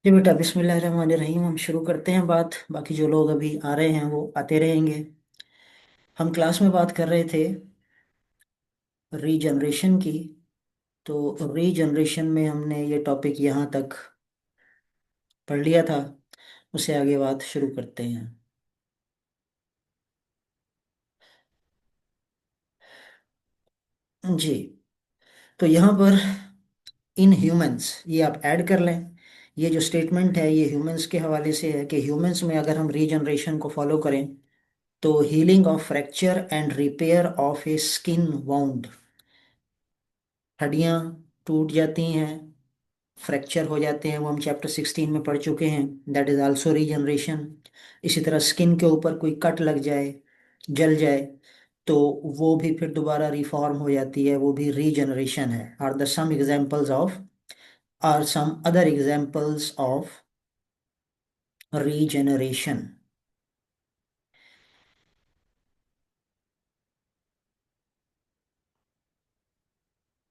जी बेटा, बिस्मिल्लाहिर्रहमानिर्रहीम। हम शुरू करते हैं बात। बाकी जो लोग अभी आ रहे हैं वो आते रहेंगे। हम क्लास में बात कर रहे थे रीजनरेशन की। तो रीजनरेशन में हमने ये टॉपिक यहाँ तक पढ़ लिया था। उससे आगे बात शुरू करते हैं। जी। तो यहाँ पर इन ह्यूमंस, ये आप ऐड कर लें। ये जो स्टेटमेंट है ये ह्यूमंस के हवाले से है कि ह्यूमंस में अगर हम रीजनरेशन को फॉलो करें तो healing of fracture and repair of A skin wound, हड्डियां टूट जाती हैं, फ्रैक्चर हो जाते हैं, वो हम चैप्टर 16 में पढ़ चुके हैं। That is also regeneration. इसी तरह स्किन के ऊपर कोई कट लग जाए, जल जाए, तो वो भी फिर दोबारा रिफॉर्म हो जाती है, वो भी रीजनरेशन है। Are the some examples of, are some other examples of regeneration.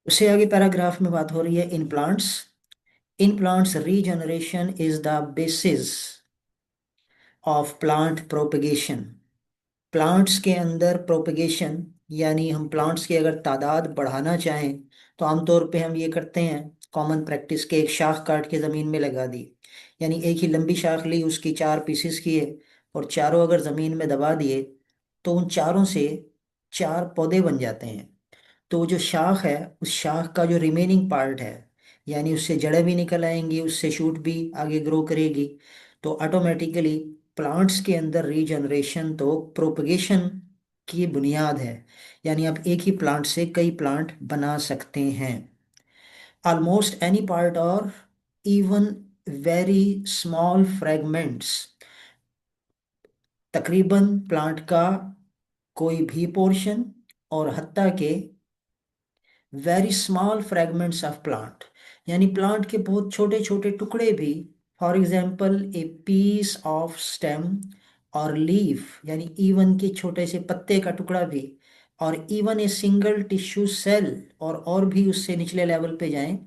उससे आगे पैराग्राफ में बात हो रही है in plants. In plants regeneration is the basis of plant propagation. Plants के अंदर प्रोपगेशन, यानी हम प्लांट्स की अगर तादाद बढ़ाना चाहें तो आमतौर पे हम ये करते हैं, कॉमन प्रैक्टिस के एक शाख काट के ज़मीन में लगा दी। यानी एक ही लंबी शाख ली, उसकी चार पीसेस किए और चारों अगर ज़मीन में दबा दिए तो उन चारों से चार पौधे बन जाते हैं। तो वो जो शाख है, उस शाख का जो रिमेनिंग पार्ट है, यानी उससे जड़ें भी निकल आएंगी, उससे शूट भी आगे ग्रो करेगी। तो ऑटोमेटिकली प्लांट्स के अंदर रीजनरेशन तो प्रोपगेशन की बुनियाद है। यानी आप एक ही प्लांट से कई प्लांट बना सकते हैं। ऑलमोस्ट एनी पार्ट और इवन वेरी स्मॉल फ्रेगमेंट्स, तकरीबन प्लांट का कोई भी पोर्शन, और हत्ता के very small fragments of plant, यानी प्लांट के बहुत छोटे छोटे टुकड़े भी। For example a piece of stem और लीफ, यानी इवन के छोटे से पत्ते का टुकड़ा भी, और even a single tissue cell, और भी उससे निचले लेवल पे जाएं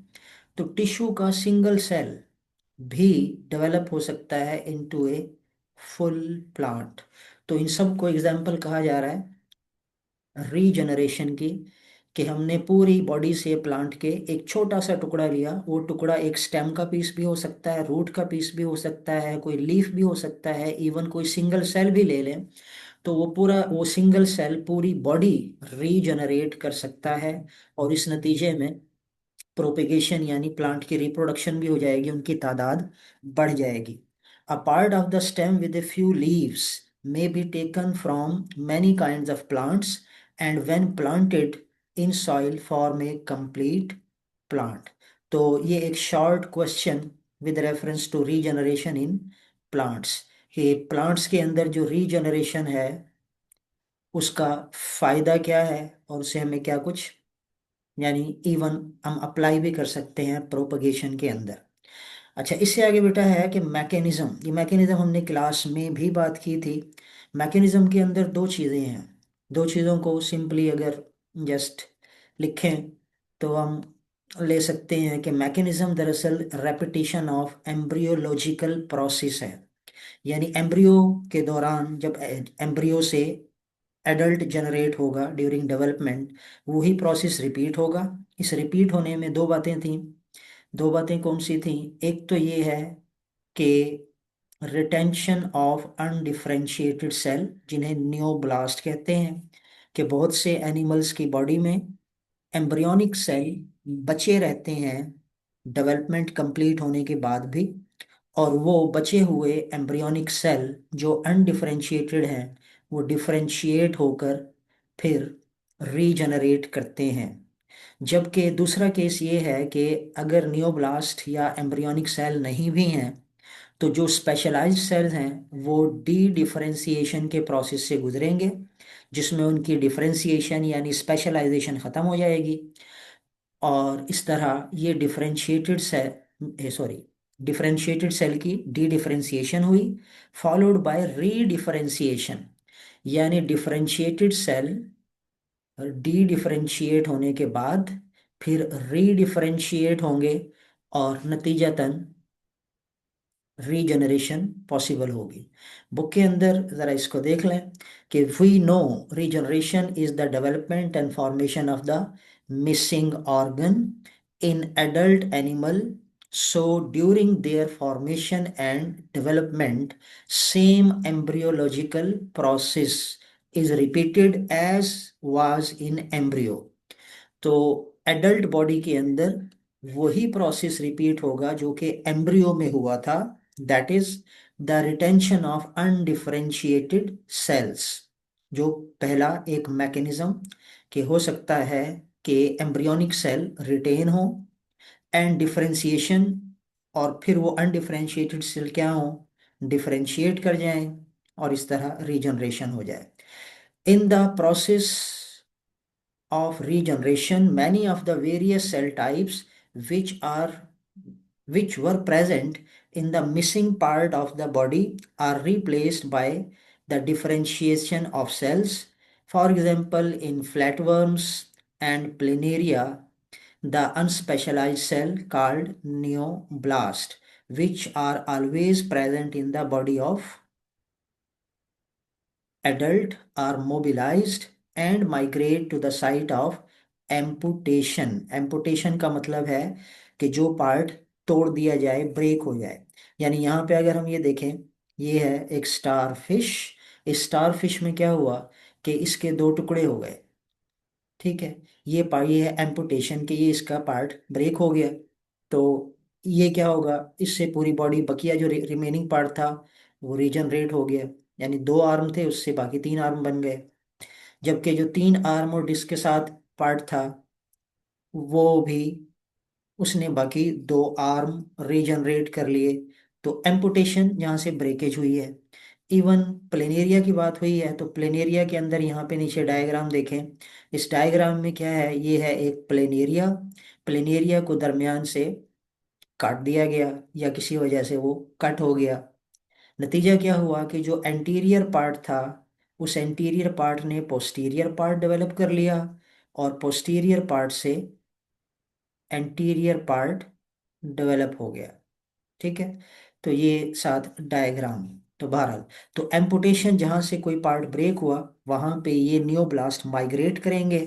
तो टिश्यू का सिंगल सेल भी डेवलप हो सकता है इनटू ए फुल प्लांट। तो इन सब को एग्जाम्पल कहा जा रहा है रीजनरेशन की, कि हमने पूरी बॉडी से प्लांट के एक छोटा सा टुकड़ा लिया। वो टुकड़ा एक स्टेम का पीस भी हो सकता है, रूट का पीस भी हो सकता है, कोई लीफ भी हो सकता है, इवन कोई सिंगल सेल भी ले लें तो वो पूरा, वो सिंगल सेल पूरी बॉडी रीजनरेट कर सकता है। और इस नतीजे में प्रोपेगेशन यानी प्लांट की रिप्रोडक्शन भी हो जाएगी, उनकी तादाद बढ़ जाएगी। A part of the stem with a few leaves may be taken from many kinds of plants and when planted in soil form a complete plant। तो ये एक short question with reference to regeneration in plants, कि plants के अंदर जो regeneration है उसका फायदा क्या है और उससे हमें क्या कुछ, यानी इवन हम अप्लाई भी कर सकते हैं प्रोपगेशन के अंदर। अच्छा, इससे आगे बेटा है कि मैकेनिज्म। ये मैकेनिज्म हमने क्लास में भी बात की थी। मैकेनिज्म के अंदर दो चीज़ें हैं। दो चीज़ों को सिंपली अगर जस्ट लिखें तो हम ले सकते हैं कि मैकेनिज्म दरअसल रेपिटेशन ऑफ एम्ब्रियोलॉजिकल प्रोसेस है। यानी एम्ब्रियो के दौरान जब एम्ब्रियो से एडल्ट जनरेट होगा ड्यूरिंग डेवलपमेंट, वही प्रोसेस रिपीट होगा। इस रिपीट होने में दो बातें थी। दो बातें कौन सी थी? एक तो ये है कि रिटेंशन ऑफ अनडिफरेंशिएटेड सेल, जिन्हें नियोब्लास्ट कहते हैं, कि बहुत से एनिमल्स की बॉडी में एम्ब्रियोनिक सेल बचे रहते हैं डेवलपमेंट कंप्लीट होने के बाद भी। और वो बचे हुए एम्ब्रियोनिक सेल जो अनडिफरेंशिएटेड हैं, वो डिफरेंशिएट होकर फिर रीजनरेट करते हैं। जबकि दूसरा केस ये है कि अगर नियोब्लास्ट या एम्ब्रियोनिक सेल नहीं भी हैं तो जो स्पेशलाइज्ड सेल्स हैं वो डी डिफरेंशिएशन के प्रोसेस से गुजरेंगे, जिसमें उनकी डिफरेंशिएशन यानी स्पेशलाइजेशन ख़त्म हो जाएगी। और इस तरह ये डिफरेंशिएटेड सेल की डी डिफरेंशिएशन हुई, फॉलोड बाय री डिफरेंशिएशन, यानी डिफरेंशिएटेड सेल डी डिफरेंशिएट होने के बाद फिर री डिफरेंशिएट होंगे और नतीजतन रीजनरेशन पॉसिबल होगी। बुक के अंदर जरा इसको देख लें कि we know regeneration is the development and formation of the missing organ in adult animal. So during their formation and development same embryological process is repeated as was in embryo. तो adult body के अंदर वही process repeat होगा जो कि embryo में हुआ था। That is the retention of undifferentiated cells. जो पहला एक मैकेनिज्म कि हो सकता है कि एम्ब्रियोनिक सेल रिटेन हो एंड डिफरेंशिएशन, और फिर वो अनडिफरेंशिएटेड सेल क्या हो, डिफरेंशिएट कर जाएं, और इस तरह रीजनरेशन हो जाए। In the process of regeneration, many of the various cell types which are which were present in the missing part of the body are replaced by the differentiation of cells. For example, in flatworms and planaria, the unspecialized cell called neoblast, which are always present in the body of adult, are mobilized and migrate to the site of amputation। amputation का मतलब है कि जो part तोड़ दिया जाए, break हो जाए। यानी यहाँ पे अगर हम ये देखें, ये है एक स्टार फिश। इस स्टार फिश में क्या हुआ कि इसके दो टुकड़े हो गए। ठीक है, ये है एम्पुटेशन के, ये इसका पार्ट ब्रेक हो गया। तो ये क्या होगा, इससे पूरी बॉडी, बकिया जो रिमेनिंग पार्ट था वो रीजनरेट हो गया। यानी दो आर्म थे, उससे बाकी तीन आर्म बन गए। जबकि जो तीन आर्म और डिस्क के साथ पार्ट था वो भी, उसने बाकी दो आर्म रीजनरेट कर लिए। तो एम्पुटेशन यहाँ से ब्रेकेज हुई है। इवन प्लेनेरिया की बात हुई है, तो प्लेनेरिया के अंदर यहाँ पे नीचे डायग्राम देखें। इस डायग्राम में क्या है, ये है एक प्लेनेरिया। प्लेनेरिया को दरमियान से काट दिया गया या किसी वजह से वो कट हो गया। नतीजा क्या हुआ कि जो एंटीरियर पार्ट था, उस एंटीरियर पार्ट ने पोस्टीरियर पार्ट डेवलप कर लिया, और पोस्टीरियर पार्ट से एंटीरियर पार्ट डेवलप हो गया। ठीक है, तो ये साथ डायग्राम। तो बहरहाल, तो एम्पुटेशन जहाँ से कोई पार्ट ब्रेक हुआ वहाँ पे ये नियोब्लास्ट माइग्रेट करेंगे,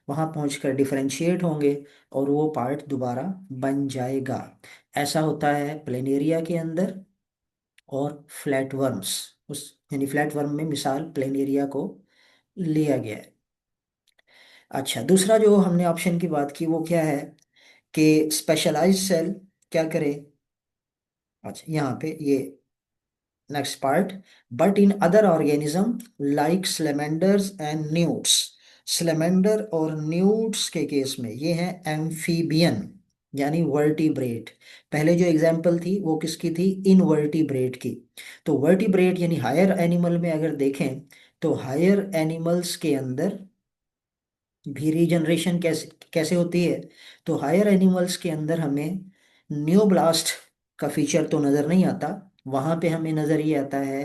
वहाँ पहुंचकर डिफरेंशिएट होंगे, और वो पार्ट दोबारा बन जाएगा। ऐसा होता है प्लेनेरिया के अंदर और फ्लैट वर्म्स। उस यानी फ्लैट वर्म में मिसाल प्लेनेरिया को लिया गया है। अच्छा, दूसरा जो हमने ऑप्शन की बात की वो क्या है कि स्पेशलाइज्ड सेल क्या करे। अच्छा, यहाँ पे ये next part, but in other organism like salamanders and newts. Salamander और न्यूट्स के केस में ये है एम्फीबियन, यानी वर्टिब्रेट। पहले जो एग्जांपल थी वो किसकी थी, इनवर्टिब्रेट की। तो वर्टिब्रेट यानी हायर एनिमल में अगर देखें, तो हायर एनिमल्स के अंदर भी रीजनरेशन कैसे कैसे होती है। तो हायर एनिमल्स के अंदर हमें न्यूब्लास्ट का फीचर तो नज़र नहीं आता। वहाँ पे हमें नज़र ये आता है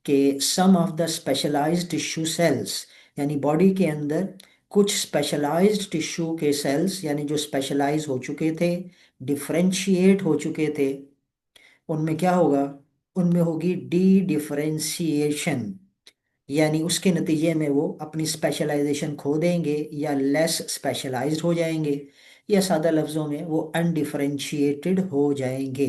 कि some of the specialized tissue cells, यानी बॉडी के अंदर कुछ स्पेशलाइज्ड टिश्यू के सेल्स, यानी जो स्पेशलाइज हो चुके थे, डिफरेंशिएट हो चुके थे, उनमें क्या होगा, उनमें होगी डी डिफरेंशिएशन। यानी उसके नतीजे में वो अपनी स्पेशलाइजेशन खो देंगे या लेस स्पेशलाइज्ड हो जाएंगे, या सादा लफ्ज़ों में वो अनडिफरेंशिएटेड हो जाएंगे।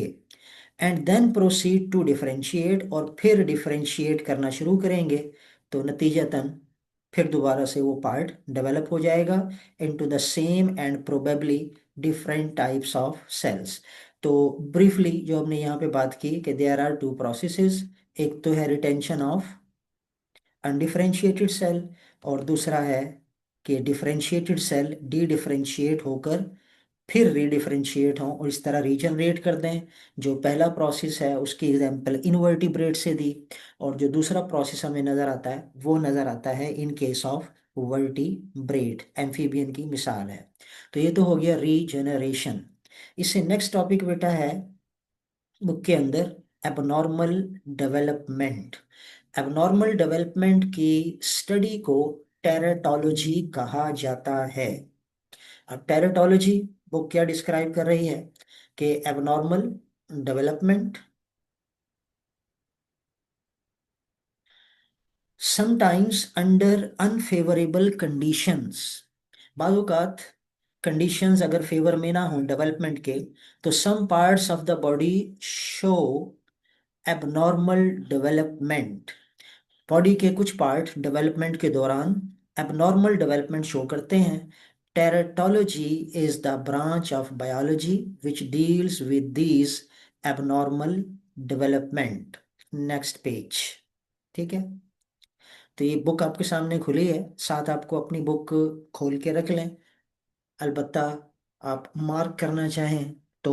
And then proceed to differentiate, और फिर डिफरेंशिएट करना शुरू करेंगे। तो नतीजतन फिर दोबारा से वो पार्ट डेवलप हो जाएगा into the same and probably different types of cells. तो ब्रीफली जो हमने यहाँ पे बात की कि देयर आर टू प्रोसेसेस, एक तो है रिटेंशन ऑफ अनडिफरेंशिएटेड सेल, और दूसरा है कि डिफरेंशिएटेड सेल डी डिफरेंशिएट होकर फिर रीडिफरेंशिएट हों और इस तरह रीजनरेट कर दें। जो पहला प्रोसेस है उसकी एग्जांपल इनवर्टिब्रेट से दी, और जो दूसरा प्रोसेस हमें नज़र आता है वो नज़र आता है in case of vertebrate, amphibian की मिसाल है। तो ये तो हो गया रीजनरेशन। इससे नेक्स्ट टॉपिक बेटा है बुक के अंदर, एबनॉर्मल डेवलपमेंट। एबनॉर्मल डेवलपमेंट की स्टडी को टेरेटोलॉजी कहा जाता है। अब टेरेटोलॉजी बुक क्या डिस्क्राइब कर रही है कि abnormal development sometimes under unfavourable conditions, बाज़ कंडीशंस अगर फेवर में ना हो डेवलपमेंट के, तो some parts of the body show abnormal development. Body के कुछ पार्ट डेवलपमेंट के दौरान एबनॉर्मल डेवलपमेंट शो करते हैं। Teratology is the branch of biology which deals with these abnormal development. Next page. ठीक है, तो ये बुक आपके सामने खुली है, साथ आपको अपनी बुक खोल के रख लें। अलबत्ता आप मार्क करना चाहें तो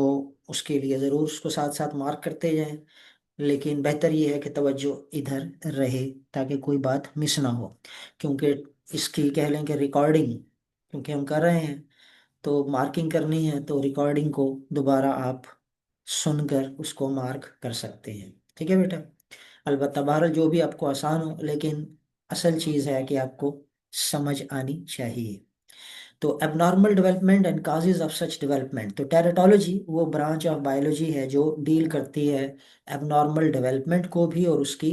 उसके लिए ज़रूर उसको साथ साथ मार्क करते जाएं, लेकिन बेहतर ये है कि तवज्जो इधर रहे ताकि कोई बात मिस ना हो। क्योंकि इसकी कह लें कि रिकॉर्डिंग क्योंकि हम कर रहे हैं, तो मार्किंग करनी है, तो रिकॉर्डिंग को दोबारा आप सुनकर उसको मार्क कर सकते हैं। ठीक है बेटा, अलबत्ता बहरहाल जो भी आपको आसान हो, लेकिन असल चीज़ है कि आपको समझ आनी चाहिए। तो abnormal development and causes of such development, तो टेरेटोलॉजी वो ब्रांच ऑफ बायोलॉजी है जो डील करती है एबनॉर्मल डेवलपमेंट को भी और उसकी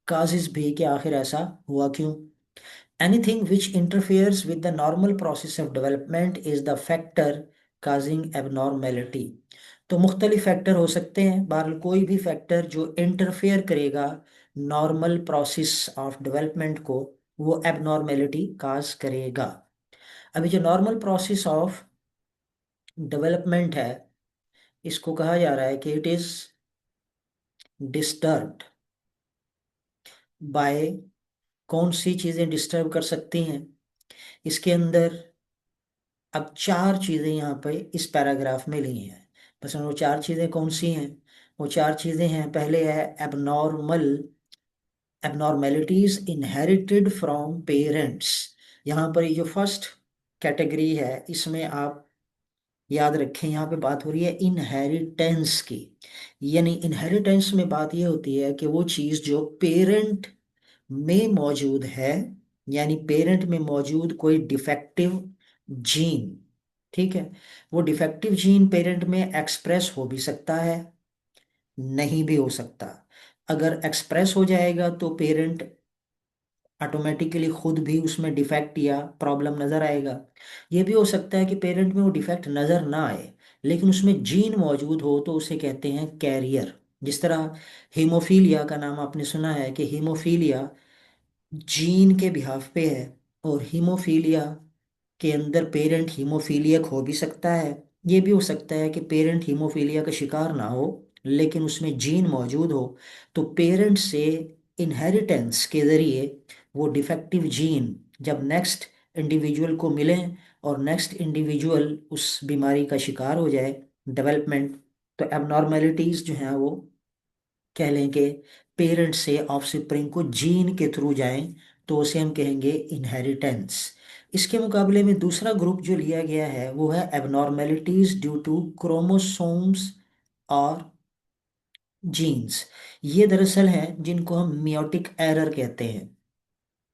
काजेज भी कि आखिर ऐसा हुआ क्यों। Anything which interferes with the normal process of development is the factor causing abnormality. तो मुख्तलिफ फैक्टर हो सकते हैं, बहरहाल कोई भी फैक्टर जो इंटरफेयर करेगा नॉर्मल प्रोसेस ऑफ डेवलपमेंट को, वो एबनॉर्मेलिटी काज करेगा। अभी जो नॉर्मल प्रोसेस ऑफ डेवलपमेंट है, इसको कहा जा रहा है कि इट इज डिस्टर्ब्ड बाय, कौन सी चीजें डिस्टर्ब कर सकती हैं इसके अंदर। अब चार चीजें यहाँ पे इस पैराग्राफ में ली हैं, बस वो चार चीजें कौन सी हैं। वो चार चीजें हैं, पहले है abnormal abnormalities inherited from parents. यहाँ पर ये जो फर्स्ट कैटेगरी है, इसमें आप याद रखें, यहाँ पे बात हो रही है इनहेरिटेंस की। यानी इनहेरिटेंस में बात ये होती है कि वो चीज़ जो पेरेंट में मौजूद है, यानी पेरेंट में मौजूद कोई डिफेक्टिव जीन, ठीक है, वो डिफेक्टिव जीन पेरेंट में एक्सप्रेस हो भी सकता है, नहीं भी हो सकता। अगर एक्सप्रेस हो जाएगा तो पेरेंट ऑटोमेटिकली खुद भी उसमें डिफेक्ट या प्रॉब्लम नजर आएगा। ये भी हो सकता है कि पेरेंट में वो डिफेक्ट नजर ना आए, लेकिन उसमें जीन मौजूद हो, तो उसे कहते हैं कैरियर। जिस तरह हीमोफीलिया का नाम आपने सुना है कि हीमोफीलिया जीन के बिहाफ पे है, और हीमोफीलिया के अंदर पेरेंट हीमोफीलियक हो भी सकता है। ये भी हो सकता है कि पेरेंट हीमोफीलिया का शिकार ना हो, लेकिन उसमें जीन मौजूद हो, तो पेरेंट से इनहेरिटेंस के जरिए वो डिफेक्टिव जीन जब नेक्स्ट इंडिविजुअल को मिले और नेक्स्ट इंडिविजुअल उस बीमारी का शिकार हो जाए डेवलपमेंट, तो एबनॉर्मेलिटीज जो हैं वो कह लें कि पेरेंट से ऑफस्प्रिंग को जीन के थ्रू जाएं, तो उसे हम कहेंगे इनहेरिटेंस। इसके मुकाबले में दूसरा ग्रुप जो लिया गया है वो है एबनॉर्मेलिटीज ड्यू टू क्रोमोसोम्स और जीन्स। ये दरअसल हैं जिनको हम मियोटिक एरर कहते हैं।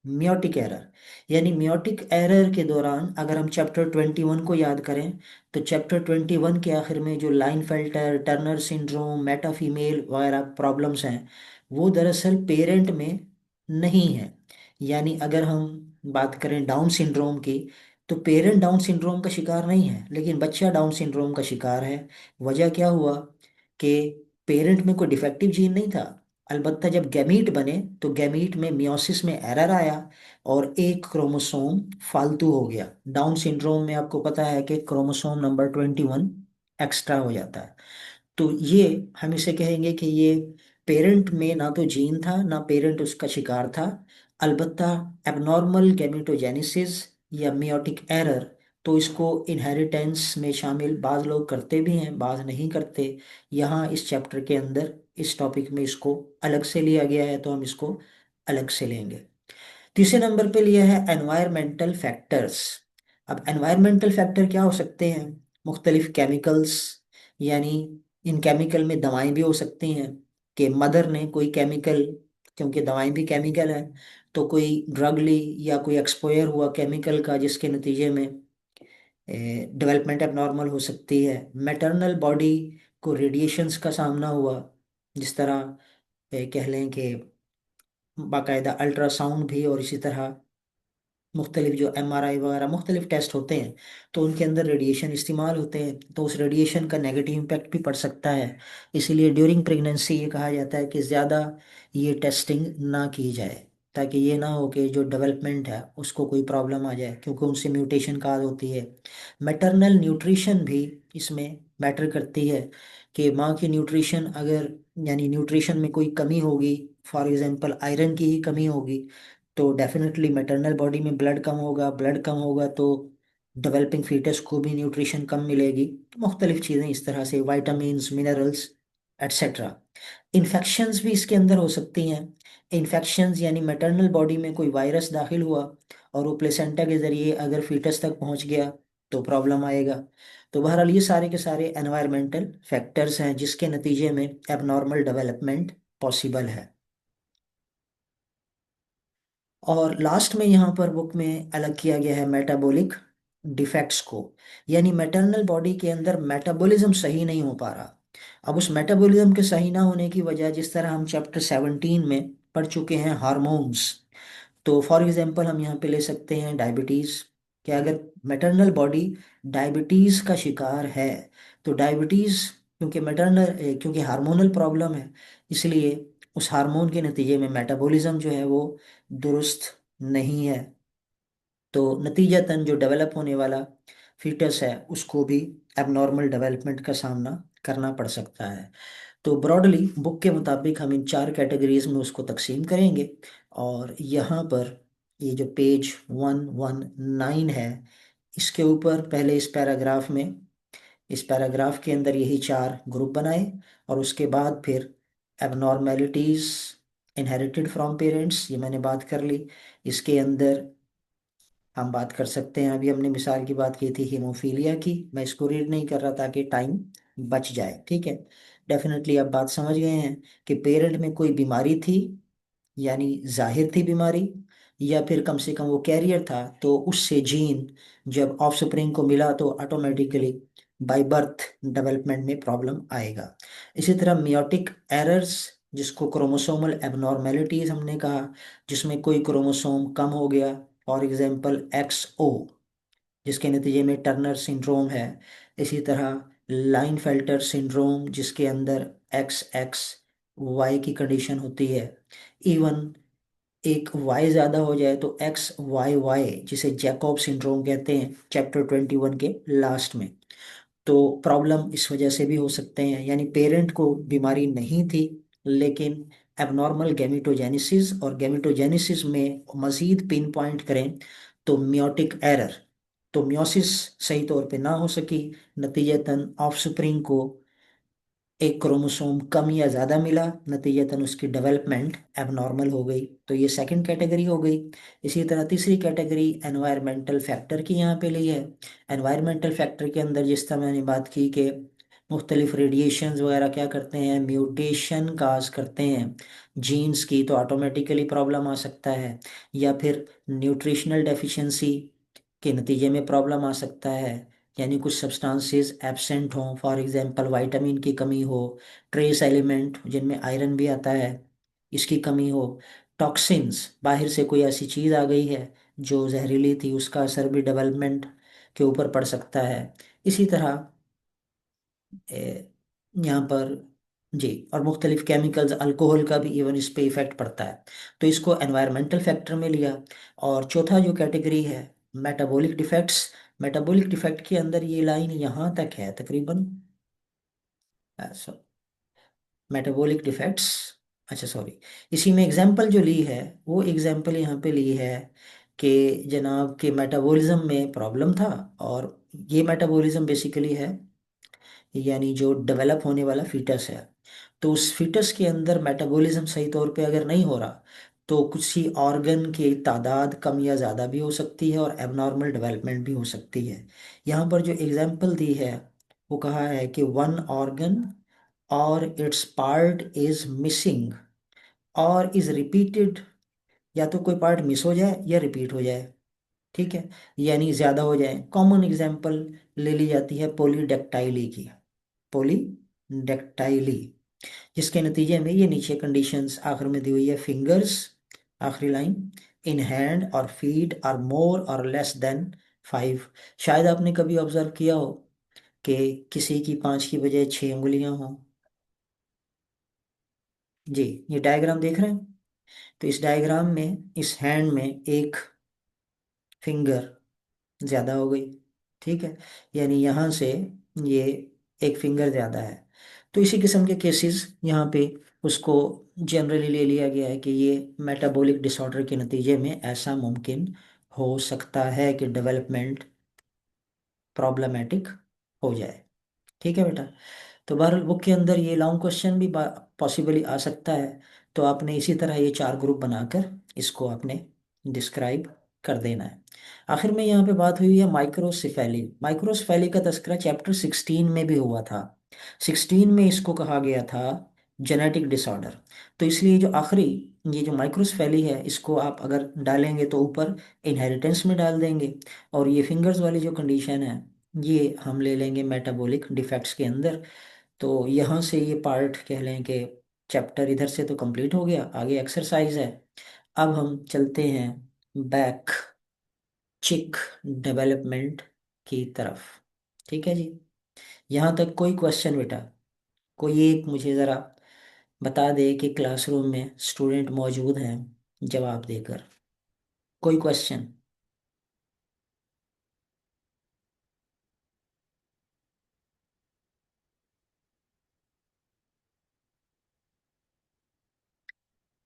मियोटिक एरर, यानी मियोटिक एरर के दौरान अगर हम चैप्टर 21 को याद करें, तो चैप्टर 21 के आखिर में जो लाइनफेल्टर, टर्नर सिंड्रोम, मेटाफीमेल वगैरह प्रॉब्लम्स हैं, वो दरअसल पेरेंट में नहीं है। यानी अगर हम बात करें डाउन सिंड्रोम की, तो पेरेंट डाउन सिंड्रोम का शिकार नहीं है, लेकिन बच्चा डाउन सिंड्रोम का शिकार है। वजह क्या हुआ कि पेरेंट में कोई डिफेक्टिव जीन नहीं था, अलबत्ता जब गैमीट बने तो गैमीट में मियोसिस में एरर आया और एक क्रोमोसोम फालतू हो गया। डाउन सिंड्रोम में आपको पता है कि क्रोमोसोम नंबर 21 एक्स्ट्रा हो जाता है। तो ये हम इसे कहेंगे कि ये पेरेंट में ना तो जीन था ना पेरेंट उसका शिकार था, अलबत्ता एबनॉर्मल गैमेटोजेनेसिस या मियोटिक एरर, तो इसको इनहेरिटेंस में शामिल बाज लोग करते भी हैं, बाज नहीं करते। यहाँ इस चैप्टर के अंदर इस टॉपिक में इसको अलग से लिया गया है, तो हम इसको अलग से लेंगे। तीसरे नंबर पे लिया है एनवायरमेंटल फैक्टर्स। अब एनवायरमेंटल फैक्टर क्या हो सकते हैं, मुख्तलिफ केमिकल्स, यानी इन केमिकल में दवाएं भी हो सकती हैं कि मदर ने कोई केमिकल, क्योंकि दवाएं भी केमिकल है, तो कोई ड्रग ली या कोई एक्सपोयर हुआ केमिकल का जिसके नतीजे में डेवलपमेंट एबनॉर्मल हो सकती है। मैटरनल बॉडी को रेडिएशंस का सामना हुआ, जिस तरह कह लें कि बाकायदा अल्ट्रासाउंड भी, और इसी तरह मुख्तलिफ जो एमआरआई वगैरह मुख्तलिफ टेस्ट होते हैं, तो उनके अंदर रेडिएशन इस्तेमाल होते हैं, तो उस रेडिएशन का नेगेटिव इम्पैक्ट भी पड़ सकता है। इसीलिए ड्यूरिंग प्रेगनेंसी ये कहा जाता है कि ज़्यादा ये टेस्टिंग ना की जाए, ताकि ये ना हो कि जो डेवलपमेंट है उसको कोई प्रॉब्लम आ जाए, क्योंकि उनसे म्यूटेशन काज होती है। मैटरनल न्यूट्रिशन भी इसमें मैटर करती है, कि माँ की न्यूट्रिशन अगर, यानी न्यूट्रिशन में कोई कमी होगी, फॉर एग्जांपल आयरन की ही कमी होगी, तो डेफिनेटली मैटरनल बॉडी में ब्लड कम होगा, ब्लड कम होगा तो डेवलपिंग फीटस को भी न्यूट्रिशन कम मिलेगी। मुख्तलिफ चीज़ें इस तरह से, वाइटामिन्स, मिनरल्स, एट्सेट्रा। इन्फेक्शंस भी इसके अंदर हो सकती हैं। इन्फेक्शंस यानी मैटरनल बॉडी में कोई वायरस दाखिल हुआ और वो प्लेसेंटा के ज़रिए अगर फीटस तक पहुंच गया तो प्रॉब्लम आएगा। तो बहरहाल ये सारे के सारे एनवायरमेंटल फैक्टर्स हैं जिसके नतीजे में एबनॉर्मल डेवलपमेंट पॉसिबल है। और लास्ट में यहाँ पर बुक में अलग किया गया है मेटाबॉलिक डिफेक्ट्स को, यानी मैटरनल बॉडी के अंदर मेटाबॉलिज्म सही नहीं हो पा रहा। अब उस मेटाबॉलिज्म के सही ना होने की वजह, जिस तरह हम चैप्टर 17 में पढ़ चुके हैं हार्मोन्स, तो फॉर एग्जांपल हम यहाँ पे ले सकते हैं डायबिटीज़। कि अगर मैटरनल बॉडी डायबिटीज़ का शिकार है, तो डायबिटीज़ क्योंकि हार्मोनल प्रॉब्लम है, इसलिए उस हार्मोन के नतीजे में मेटाबॉलिज्म जो है वो दुरुस्त नहीं है, तो नतीजतन जो डेवलप होने वाला फीटस है उसको भी एबनॉर्मल डेवलपमेंट का सामना करना पड़ सकता है। तो ब्रॉडली बुक के मुताबिक हम इन 4 कैटेगरीज में उसको तकसीम करेंगे। और यहाँ पर ये जो पेज 119 है, इसके ऊपर पहले इस पैराग्राफ के अंदर यही 4 ग्रुप बनाए, और उसके बाद फिर एबनॉर्मेलिटीज इनहेरिटेड फ्रॉम पेरेंट्स, ये मैंने बात कर ली। इसके अंदर हम बात कर सकते हैं, अभी हमने मिसाल की बात की थी हीमोफीलिया की, मैं इसको रीड नहीं कर रहा ताकि टाइम बच जाए, ठीक है। डेफिनेटली आप बात समझ गए हैं कि पेरेंट में कोई बीमारी थी, यानी जाहिर थी बीमारी, या फिर कम से कम वो कैरियर था, तो उससे जीन जब ऑफस्प्रिंग को मिला तो ऑटोमेटिकली बाय बर्थ डेवलपमेंट में प्रॉब्लम आएगा। इसी तरह मियोटिक एरर्स, जिसको क्रोमोसोमल एबनॉर्मेलिटीज हमने कहा, जिसमें कोई क्रोमोसोम कम हो गया, फॉर एग्जांपल XO, जिसके नतीजे में टर्नर सिंड्रोम है। इसी तरह लाइनफेल्टर सिंड्रोम, जिसके अंदर XX Y की कंडीशन होती है। इवन एक Y ज़्यादा हो जाए तो XYY, जिसे जैकॉब सिंड्रोम कहते हैं, चैप्टर 21 के लास्ट में। तो प्रॉब्लम इस वजह से भी हो सकते हैं, यानी पेरेंट को बीमारी नहीं थी, लेकिन एबनॉर्मल गैमेटोजेनेसिस, और गैमेटोजेनेसिस में मजीद पिन पॉइंट करें तो मियोटिक एरर, तो मियोसिस सही तौर पे ना हो सकी, नतीजतन ऑफस्प्रिंग को एक क्रोमोसोम कम या ज़्यादा मिला, नतीजतन उसकी डेवलपमेंट एबनॉर्मल हो गई। तो ये सेकंड कैटेगरी हो गई। इसी तरह तीसरी कैटेगरी एनवायरमेंटल फैक्टर की यहाँ पे ली है। एनवायरमेंटल फैक्टर के अंदर जिस तरह मैंने बात की कि मुख्तलिफ रेडिएशंस वगैरह क्या करते हैं, म्यूटेशन काज करते हैं जीन्स की, तो ऑटोमेटिकली प्रॉब्लम आ सकता है। या फिर न्यूट्रिशनल डेफिशिएंसी के नतीजे में प्रॉब्लम आ सकता है, यानी कुछ सब्सटेंसेस एब्सेंट हों, फॉर एग्जांपल विटामिन की कमी हो, ट्रेस एलिमेंट जिनमें आयरन भी आता है इसकी कमी हो, टॉक्सिन्स, बाहर से कोई ऐसी चीज़ आ गई है जो जहरीली थी, उसका असर भी डेवलपमेंट के ऊपर पड़ सकता है। इसी तरह यहाँ पर जी, और मुख्तलिफ केमिकल्स, अल्कोहल का भी इवन इस पे इफेक्ट पड़ता है। तो इसको एनवायरमेंटल फैक्टर में लिया। और चौथा जो कैटेगरी है, मेटाबॉलिक डिफेक्ट्स। मेटाबॉलिक डिफेक्ट के अंदर ये लाइन यहाँ तक है तकरीबन, मेटाबॉलिक डिफेक्ट्स, अच्छा सॉरी, इसी में एग्जांपल जो ली है, वो एग्जांपल यहाँ पे ली है कि जनाब के मेटाबॉलिज्म में प्रॉब्लम था। और ये मेटाबॉलिज्म बेसिकली है, यानी जो डेवलप होने वाला फीटस है, तो उस फीटस के अंदर मेटाबॉलिज्म सही तौर पे अगर नहीं हो रहा, तो कुछ ही ऑर्गन की तादाद कम या ज़्यादा भी हो सकती है, और एबनॉर्मल डेवलपमेंट भी हो सकती है। यहाँ पर जो एग्जांपल दी है, वो कहा है कि वन ऑर्गन और इट्स पार्ट इज मिसिंग और इज रिपीटेड, या तो कोई पार्ट मिस हो जाए या रिपीट हो जाए, ठीक है, यानी ज़्यादा हो जाए। कॉमन एग्जांपल ले ली जाती है पॉलीडेक्टाइली की, पॉलीडेक्टाइली, जिसके नतीजे में ये नीचे कंडीशंस आखिर में दी हुई है, फिंगर्स आखिरी लाइन, इन हैंड और फीट आर मोर और लेस देन 5। शायद आपने कभी ऑब्जर्व किया हो कि किसी की 5 की बजाय 6 उंगलियां हों। जी, ये डायग्राम देख रहे हैं? तो इस डायग्राम में इस हैंड में एक फिंगर ज्यादा हो गई, ठीक है, यानी यहाँ से ये एक फिंगर ज्यादा है। तो इसी किस्म के केसेस यहाँ पे उसको जनरली ले लिया गया है कि ये मेटाबॉलिक डिसऑर्डर के नतीजे में ऐसा मुमकिन हो सकता है कि डेवलपमेंट प्रॉब्लमेटिक हो जाए। ठीक है बेटा। तो बहरहाल बुक के अंदर ये लॉन्ग क्वेश्चन भी पॉसिबली आ सकता है। तो आपने इसी तरह ये 4 ग्रुप बनाकर इसको आपने डिस्क्राइब कर देना है। आखिर में यहाँ पे बात हुई है माइक्रोसिफेली। माइक्रोसिफेली का तस्करा चैप्टर 16 में भी हुआ था। 16 में इसको कहा गया था जेनेटिक डिसऑर्डर। तो इसलिए जो आखिरी ये जो माइक्रोसिफेली है इसको आप अगर डालेंगे तो ऊपर इनहेरिटेंस में डाल देंगे, और ये फिंगर्स वाली जो कंडीशन है ये हम ले लेंगे मेटाबॉलिक डिफेक्ट्स के अंदर। तो यहाँ से ये पार्ट कह लें कि चैप्टर इधर से तो कंप्लीट हो गया, आगे एक्सरसाइज है। अब हम चलते हैं बैक चिक डेवलपमेंट की तरफ। ठीक है जी। यहाँ तक कोई क्वेश्चन बेटा? कोई एक मुझे ज़रा बता दे कि क्लासरूम में स्टूडेंट मौजूद हैं जवाब देकर। कोई क्वेश्चन?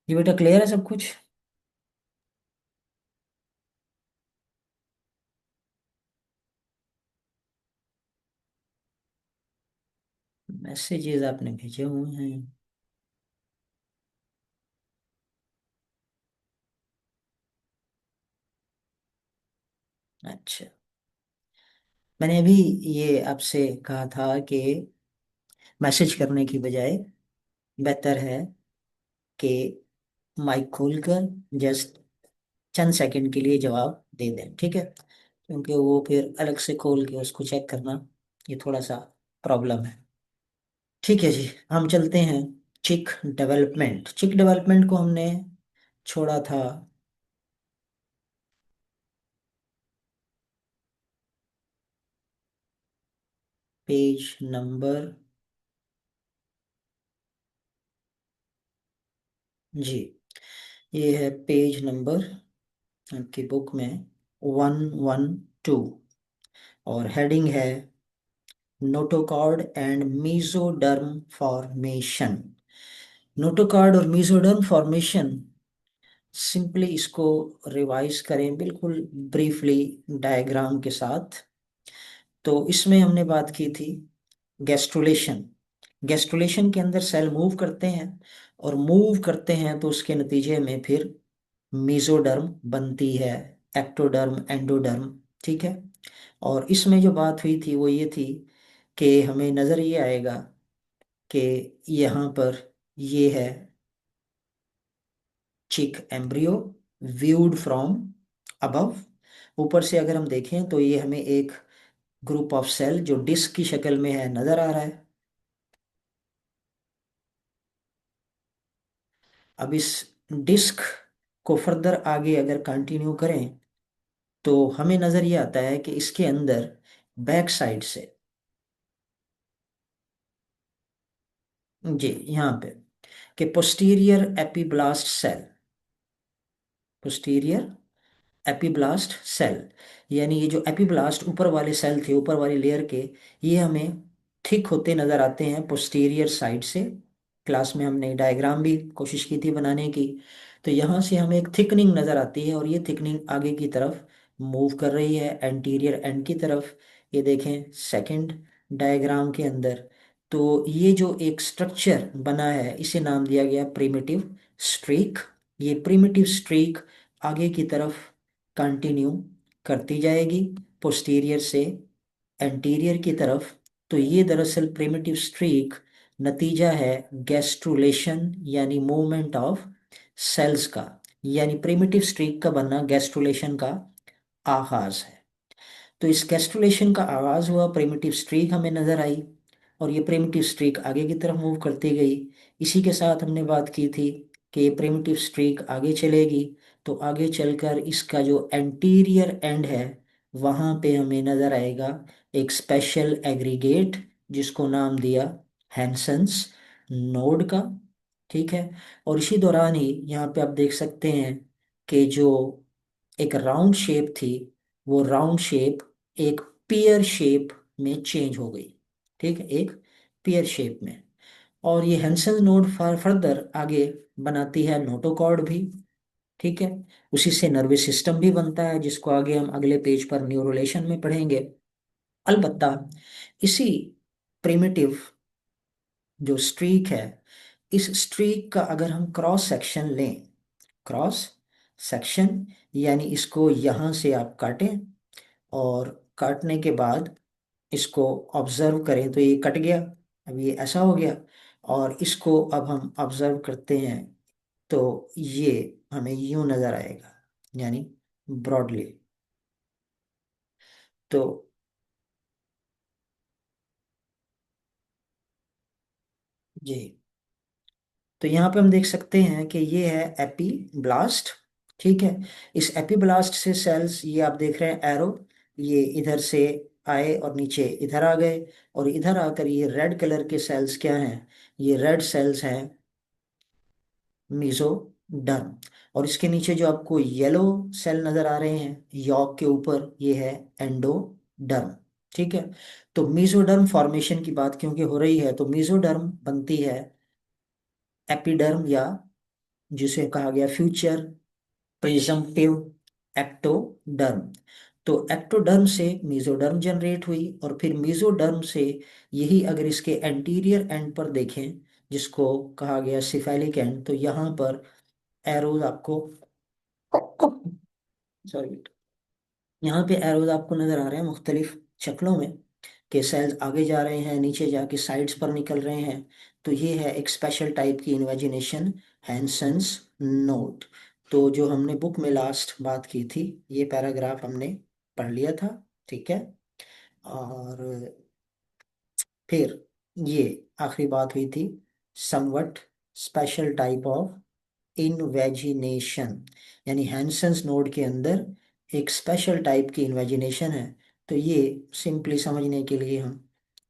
ये बेटा क्लियर है सब कुछ? मैसेजेस आपने भेजे हुए हैं? अच्छा, मैंने अभी ये आपसे कहा था कि मैसेज करने की बजाय बेहतर है कि माइक खोलकर जस्ट चंद सेकंड के लिए जवाब दे दें, ठीक है? क्योंकि वो फिर अलग से खोल के उसको चेक करना ये थोड़ा सा प्रॉब्लम है। ठीक है जी, हम चलते हैं चिक डेवलपमेंट। चिक डेवलपमेंट को हमने छोड़ा था पेज नंबर, जी ये है पेज नंबर आपकी बुक में 112, और हेडिंग है notochord and mesoderm formation. Notochord और मीसोडर्म फॉर्मेशन, सिंपली इसको रिवाइज करें बिल्कुल ब्रीफली डायग्राम के साथ। तो इसमें हमने बात की थी गैस्ट्रुलेशन। गैस्ट्रुलेशन के अंदर सेल मूव करते हैं, और मूव करते हैं तो उसके नतीजे में फिर मीसोडर्म बनती है, एक्टोडर्म, एंडोडर्म। ठीक है। और इसमें जो बात हुई थी वो ये थी कि हमें नज़र ये आएगा कि यहाँ पर ये है चिक एम्ब्रियो व्यूड फ्रॉम अबव। ऊपर से अगर हम देखें तो ये हमें एक ग्रुप ऑफ सेल जो डिस्क की शक्ल में है नजर आ रहा है। अब इस डिस्क को फर्दर आगे अगर कंटिन्यू करें तो हमें नजर ये आता है कि इसके अंदर बैक साइड से, जी यहाँ पे, कि posterior epiblast cell, posterior epiblast cell, यानी ये जो एपिब्लास्ट ऊपर वाले सेल थे ऊपर वाली लेयर के, ये हमें थिक होते नजर आते हैं पोस्टीरियर साइड से। क्लास में हमने डायग्राम भी कोशिश की थी बनाने की। तो यहाँ से हमें एक थिकनिंग नजर आती है, और ये थिकनिंग आगे की तरफ मूव कर रही है एंटीरियर एंड की तरफ। ये देखें सेकंड डायग्राम के अंदर। तो ये जो एक स्ट्रक्चर बना है इसे नाम दिया गया प्रिमिटिव स्ट्रीक। ये प्रिमिटिव स्ट्रीक आगे की तरफ कंटिन्यू करती जाएगी पोस्टीरियर से एंटीरियर की तरफ। तो ये दरअसल प्रिमिटिव स्ट्रीक नतीजा है गैस्ट्रुलेशन यानी मूवमेंट ऑफ सेल्स का, यानी प्रिमिटिव स्ट्रीक का बनना गैस्ट्रुलेशन का आगाज है। तो इस गैस्ट्रुलेशन का आगाज हुआ, प्रिमिटिव स्ट्रीक हमें नजर आई, और ये प्रिमिटिव स्ट्रीक आगे की तरफ मूव करती गई। इसी के साथ हमने बात की थी कि ये प्रिमिटिव स्ट्रीक आगे चलेगी, तो आगे चलकर इसका जो एंटीरियर एंड है वहाँ पे हमें नज़र आएगा एक स्पेशल एग्रीगेट, जिसको नाम दिया हैंसन्स नोड का। ठीक है। और इसी दौरान ही यहाँ पे आप देख सकते हैं कि जो एक राउंड शेप थी, वो राउंड शेप एक पियर शेप में चेंज हो गई। ठीक है, एक पियर शेप में। और ये हैंसन नोड फर्दर आगे बनाती है नोटोकॉर्ड भी। ठीक है। उसी से नर्वस सिस्टम भी बनता है, जिसको आगे हम अगले पेज पर न्यूरोलेशन में पढ़ेंगे। अलबत्ता इसी प्रिमिटिव जो स्ट्रीक है, इस स्ट्रीक का अगर हम क्रॉस सेक्शन लें, क्रॉस सेक्शन यानी इसको यहाँ से आप काटें, और काटने के बाद इसको ऑब्जर्व करें तो ये कट गया, अब ये ऐसा हो गया। और इसको अब हम ऑब्जर्व करते हैं तो ये हमें यूं नजर आएगा, यानी ब्रॉडली। तो जी, तो यहाँ पे हम देख सकते हैं कि ये है एपीब्लास्ट। ठीक है। इस एपीब्लास्ट से सेल्स, ये आप देख रहे हैं एरो, ये इधर से आए और नीचे इधर आ गए, और इधर आकर ये रेड कलर के सेल्स क्या हैं, ये रेड सेल्स हैं मीजोडर्म। और इसके नीचे जो आपको येलो सेल नजर आ रहे हैं यॉर्क के ऊपर, ये है एंडोडर्म। ठीक है। तो मीजोडर्म फॉर्मेशन की बात क्योंकि हो रही है, तो मीजोडर्म बनती है एपिडर्म, या जिसे कहा गया फ्यूचर प्रिजम्पटिव एक्टोडर्म। तो एक्टोडर्म से मीजोडर्म जनरेट हुई, और फिर मीजोडर्म से यही अगर इसके एंटीरियर एंड पर देखें, जिसको कहा गया सिफेलिक एंड, तो यहाँ पर एरोज आपको, सॉरी, यहाँ पे एरोज आपको नजर आ रहे हैं मुख्तलिफ शक्लों में, कि सेल्स आगे जा रहे हैं, नीचे जाके साइड्स पर निकल रहे हैं। तो ये है एक स्पेशल टाइप की इन्वेजिनेशन, हैंसन्स नोट। तो जो हमने बुक में लास्ट बात की थी, ये पैराग्राफ हमने पढ़ लिया था। ठीक है। और फिर ये आखिरी बात हुई थी somewhat special type of invagination, यानी हैंसन्स नोड के अंदर एक स्पेशल टाइप की इन्वेजिनेशन है। तो ये सिंपली समझने के लिए हम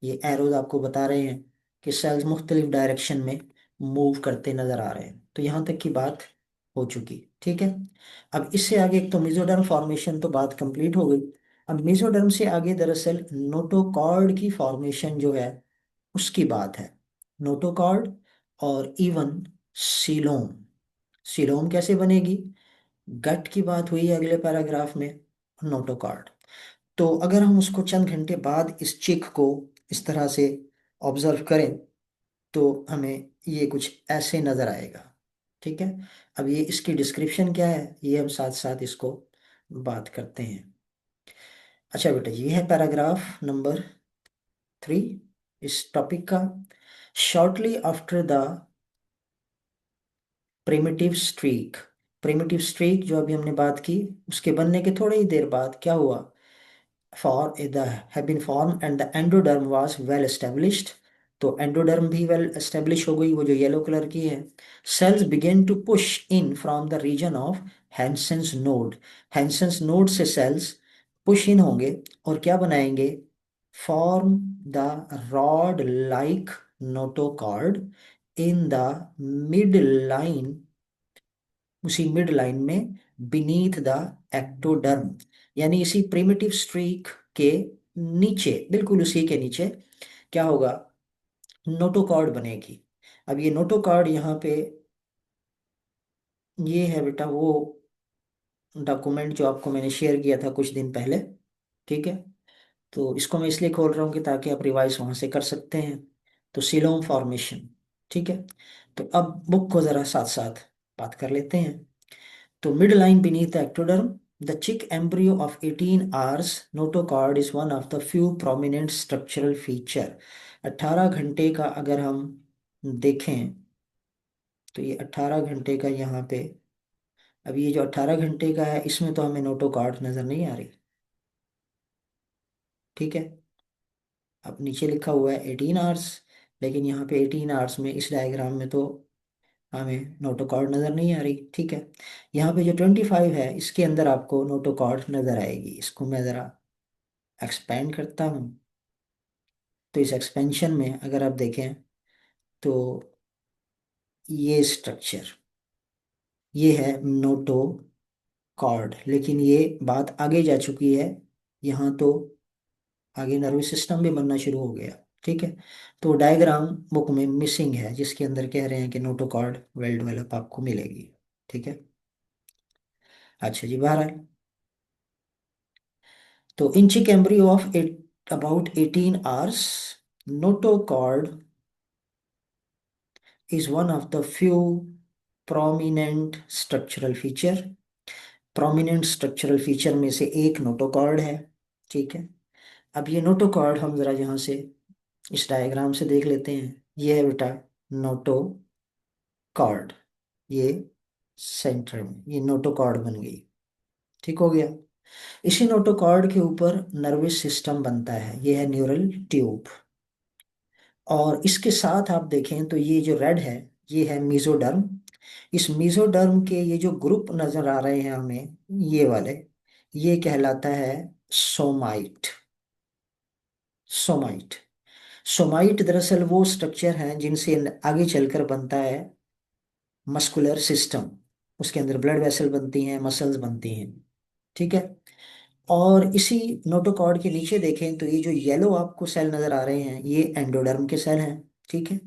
ये एरोज आपको बता रहे हैं कि सेल्स मुख्तलिफ डायरेक्शन में मूव करते नजर आ रहे हैं। तो यहाँ तक की बात हो चुकी। ठीक है। अब इससे आगे, एक तो मेसोडर्म फॉर्मेशन तो बात कंप्लीट हो गई। अब मेसोडर्म से आगे दरअसल नोटोकॉर्ड की फॉर्मेशन जो है उसकी बात है। नोटोकॉर्ड और इवन सीलोम। सीलोम कैसे बनेगी, गट की बात हुई है अगले पैराग्राफ में, नोटोकॉर्ड। तो अगर हम उसको चंद घंटे बाद इस चिक को इस तरह से ऑब्जर्व करें, तो हमें ये कुछ ऐसे नजर आएगा। ठीक है। अब ये इसकी डिस्क्रिप्शन क्या है, ये हम साथ साथ इसको बात करते हैं। अच्छा बेटा, ये है पैराग्राफ नंबर 3 इस टॉपिक का। Shortly after the primitive streak, primitive streak जो अभी हमने बात की, उसके बनने के थोड़ी ही देर बाद क्या हुआ, for the have been formed and the endoderm was well established। तो एंडोडर्म भी वेल एस्टेब्लिश हो गई, वो जो येलो कलर की है। Cells begin to push in from the region of Hensen's node, Hensen's node से सेल्स पुश इन होंगे और क्या बनाएंगे, form the rod like notochord in the mid line, उसी मिड लाइन में बीनीथ द एक्टोडर्म, यानी इसी प्रिमिटिव स्ट्रीक के नीचे, बिल्कुल उसी के नीचे क्या होगा, नोटोकॉर्ड बनेगी। अब ये नोटोकॉर्ड यहाँ पे, ये है बेटा वो डॉक्यूमेंट जो आपको मैंने शेयर किया था कुछ दिन पहले। ठीक है। तो इसको मैं इसलिए खोल रहा हूँ कि ताकि आप रिवाइज वहां से कर सकते हैं। तो सिलोम फॉर्मेशन। ठीक है। तो अब बुक को जरा साथ साथ बात कर लेते हैं। तो midline beneath the ectoderm, the chick embryo of 18 hours notochord is one of the few prominent structural feature। 18 घंटे का अगर हम देखें, तो ये 18 घंटे का यहाँ पे, अब ये जो 18 घंटे का है इसमें तो हमें नोटोकॉर्ड नजर नहीं आ रही। ठीक है। अब नीचे लिखा हुआ है 18 आवर्स, लेकिन यहाँ पे 18 आवर्स में इस डायग्राम में तो हमें नोटोकॉर्ड नज़र नहीं आ रही, ठीक है। यहाँ पे जो 25 है इसके अंदर आपको नोटोकॉर्ड नज़र आएगी। इसको मैं ज़रा एक्सपेंड करता हूँ। तो इस एक्सपेंशन में अगर आप देखें तो ये स्ट्रक्चर, ये है नोटो कॉर्ड, लेकिन ये बात आगे जा चुकी है। यहाँ तो आगे नर्वस सिस्टम भी बनना शुरू हो गया, ठीक है। तो डायग्राम बुक में मिसिंग है, जिसके अंदर कह रहे हैं कि नोटो कॉर्ड वेल डेवलप आपको मिलेगी, ठीक है। अच्छा जी, बहरहाल तो in chick embryo of at about 18 hours, notochord is one of the few prominent structural feature। prominent structural feature में से एक नोटोकॉर्ड है, ठीक है। अब ये नोटोकॉर्ड हम जरा यहाँ से इस डायग्राम से देख लेते हैं। ये है बेटा नोटोकॉर्ड, ये सेंटर में ये नोटोकॉर्ड बन गई, ठीक हो गया। इसी नोटोकॉर्ड के ऊपर नर्वस सिस्टम बनता है, ये है न्यूरल ट्यूब। और इसके साथ आप देखें तो ये जो रेड है ये है मीजोडर्म। इस मीजोडर्म के ये जो ग्रुप नजर आ रहे हैं हमें, ये वाले, ये कहलाता है सोमाइट। सोमाइट, सोमाइट दरअसल वो स्ट्रक्चर हैं जिनसे आगे चलकर बनता है मस्कुलर सिस्टम। उसके अंदर ब्लड वेसल बनती हैं, मसल्स बनती हैं, ठीक है। और इसी नोटोकॉर्ड के नीचे देखें तो ये जो येलो आपको सेल नजर आ रहे हैं ये एंडोडर्म के सेल हैं, ठीक है।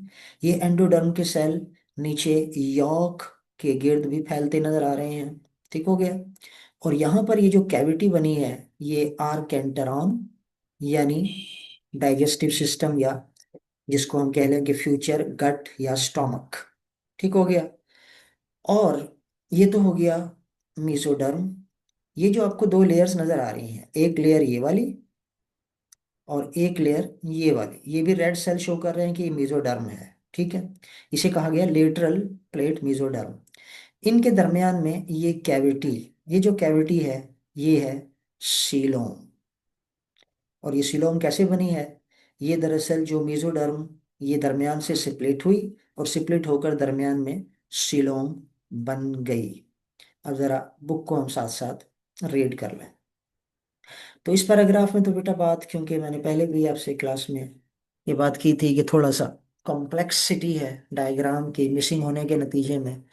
ये एंडोडर्म के सेल नीचे यॉर्क के गिर्द भी फैलते नजर आ रहे हैं, ठीक हो गया। और यहाँ पर ये जो कैविटी बनी है ये आर्केंटरॉन, यानी डाइजेस्टिव सिस्टम, या जिसको हम कह लें कि फ्यूचर गट या स्टोमक, ठीक हो गया। और ये तो हो गया मीसोडर्म। ये जो आपको दो लेयर्स नजर आ रही हैं, एक लेयर ये वाली और एक लेयर ये वाली, ये भी रेड सेल शो कर रहे हैं कि ये मेसोडर्म है, ठीक है। इसे कहा गया लेटरल प्लेट मेसोडर्म। इनके दरमियान में ये कैविटी, ये जो कैविटी है ये है सीलोम। और ये सीलोम कैसे बनी है? ये दरअसल जो मेसोडर्म, ये दरमियान से सिप्लेट हुई और सिप्लेट होकर दरमियान में सीलोम बन गई। अब जरा बुक को हम साथ साथ रीड कर लें। तो इस पैराग्राफ में तो बेटा बात, क्योंकि मैंने पहले भी आपसे क्लास में ये बात की थी कि थोड़ा सा कॉम्प्लेक्सिटी है डायग्राम के मिसिंग होने के नतीजे में,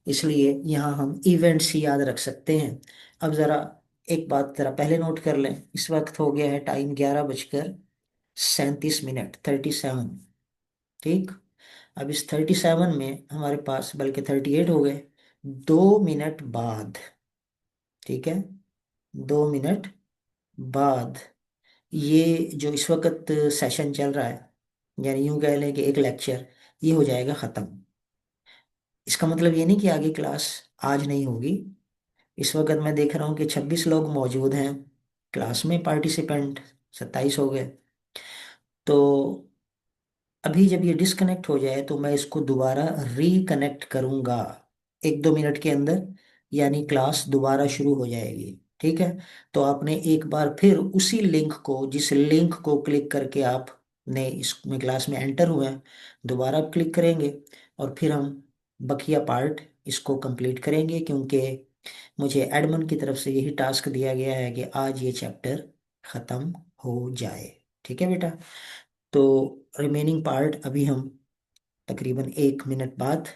इसलिए यहाँ हम इवेंट्स ही याद रख सकते हैं। अब ज़रा एक बात ज़रा पहले नोट कर लें। इस वक्त हो गया है टाइम 11:37, 37, ठीक। अब इस 37 में हमारे पास बल्कि 38 हो गए, 2 मिनट बाद, ठीक है, 2 मिनट बाद ये जो इस वक्त सेशन चल रहा है, यानी यूं कह लें कि एक लेक्चर, ये हो जाएगा खत्म। इसका मतलब ये नहीं कि आगे क्लास आज नहीं होगी। इस वक्त मैं देख रहा हूँ कि 26 लोग मौजूद हैं क्लास में, पार्टिसिपेंट 27 हो गए। तो अभी जब ये डिस्कनेक्ट हो जाए तो मैं इसको दोबारा रिकनेक्ट करूंगा 1-2 मिनट के अंदर, यानी क्लास दोबारा शुरू हो जाएगी, ठीक है। तो आपने एक बार फिर उसी लिंक को, जिस लिंक को क्लिक करके आपने इसमें क्लास में एंटर हुए हैं, दोबारा आप क्लिक करेंगे और फिर हम बकिया पार्ट इसको कंप्लीट करेंगे, क्योंकि मुझे एडमिन की तरफ से यही टास्क दिया गया है कि आज ये चैप्टर खत्म हो जाए, ठीक है बेटा। तो रिमेनिंग पार्ट अभी हम तकरीबन 1 मिनट बाद